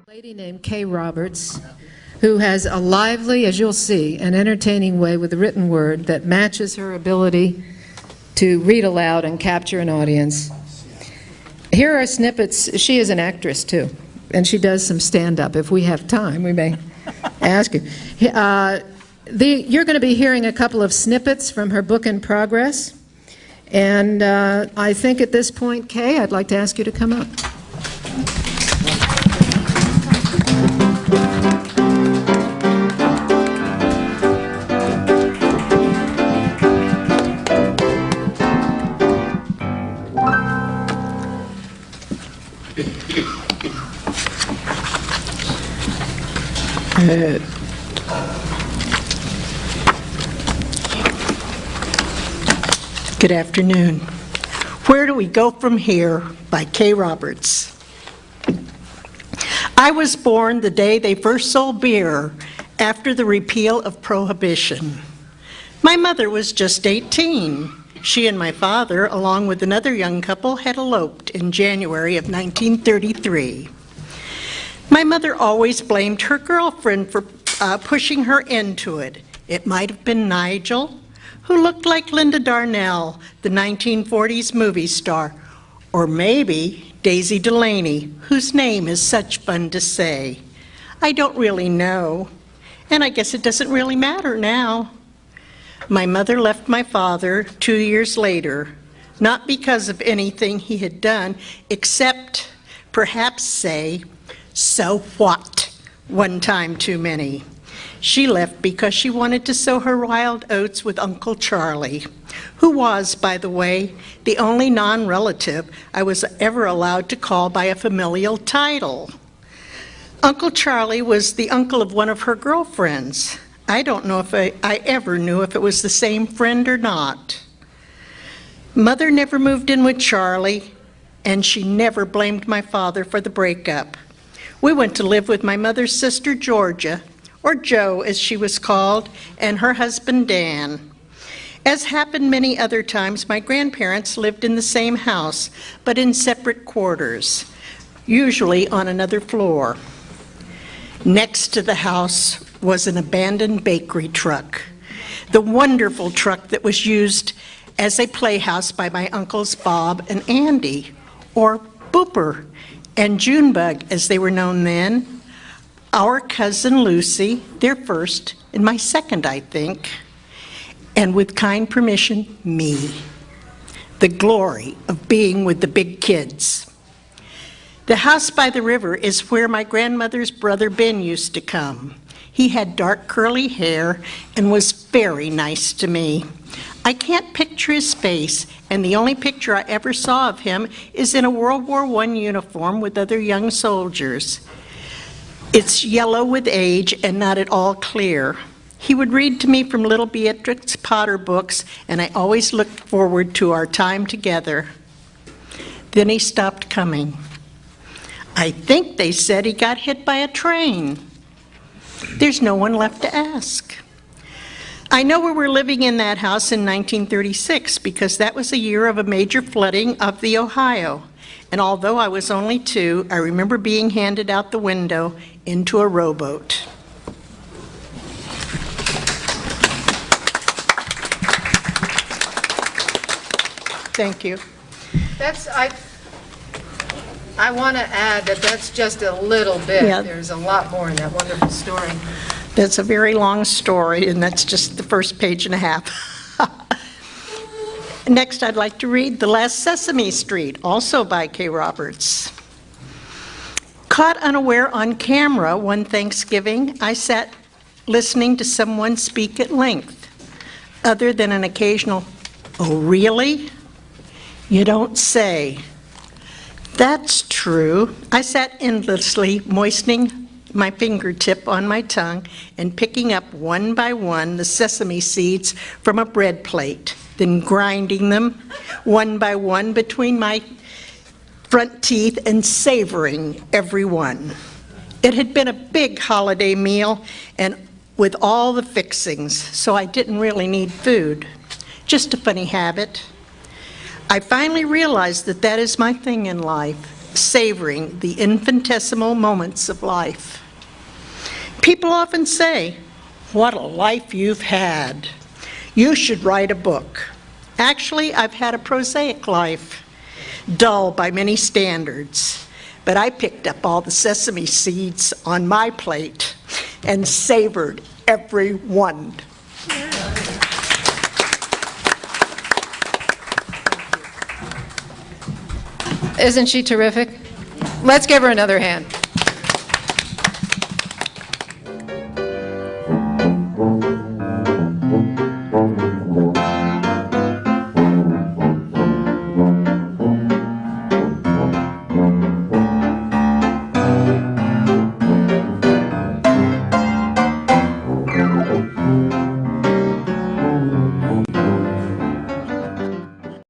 Lady named Kay Roberts, who has a lively, as you'll see, and entertaining way with the written word that matches her ability to read aloud and capture an audience. Here are snippets. She is an actress, too, and she does some stand-up. If we have time, we may ask you. You're going to be hearing a couple of snippets from her book in progress, and I think at this point, Kay, I'd like to ask you to come up. Good afternoon. Where Do We Go From Here by Kay Roberts. I was born the day they first sold beer after the repeal of Prohibition. My mother was just 18. She and my father, along with another young couple, had eloped in January of 1933. My mother always blamed her girlfriend for pushing her into it. It might have been Nigel, who looked like Linda Darnell, the 1940s movie star, or maybe Daisy Delaney, whose name is such fun to say. I don't really know, and I guess it doesn't really matter now. My mother left my father 2 years later, not because of anything he had done, except perhaps say, "So what?" one time too many. She left because she wanted to sow her wild oats with Uncle Charlie, who was, by the way, the only non-relative I was ever allowed to call by a familial title. Uncle Charlie was the uncle of one of her girlfriends. I don't know if I ever knew if it was the same friend or not. Mother never moved in with Charlie, and she never blamed my father for the breakup. We went to live with my mother's sister, Georgia, or Jo as she was called, and her husband, Dan. As happened many other times, my grandparents lived in the same house, but in separate quarters, usually on another floor. Next to the house was an abandoned bakery truck, the wonderful truck that was used as a playhouse by my uncles Bob and Andy, or Booper and Junebug as they were known then, our cousin Lucy, their first, and my second, I think, and with kind permission, me. The glory of being with the big kids. The house by the river is where my grandmother's brother Ben used to come. He had dark curly hair and was very nice to me. I can't picture his face, and the only picture I ever saw of him is in a World War I uniform with other young soldiers. It's yellow with age and not at all clear. He would read to me from little Beatrix Potter books, and I always looked forward to our time together. Then he stopped coming. I think they said he got hit by a train. There's no one left to ask. I know we were living in that house in 1936 because that was a year of a major flooding of the Ohio. And although I was only 2, I remember being handed out the window into a rowboat. Thank you. I want to add that that's just a little bit. Yeah. There's a lot more in that wonderful story. That's a very long story, and that's just the first page and a half. Next, I'd like to read The Last Sesame Street, also by Kay Roberts. Caught unaware on camera one Thanksgiving, I sat listening to someone speak at length, other than an occasional, "Oh, really? You don't say." That's true. I sat endlessly, moistening my fingertip on my tongue and picking up one by one the sesame seeds from a bread plate, then grinding them one by one between my front teeth and savoring every one. It had been a big holiday meal and with all the fixings, so I didn't really need food. Just a funny habit. I finally realized that that is my thing in life, savoring the infinitesimal moments of life. People often say, "What a life you've had. You should write a book." Actually, I've had a prosaic life, dull by many standards, but I picked up all the sesame seeds on my plate and savored every one. Isn't she terrific? Let's give her another hand.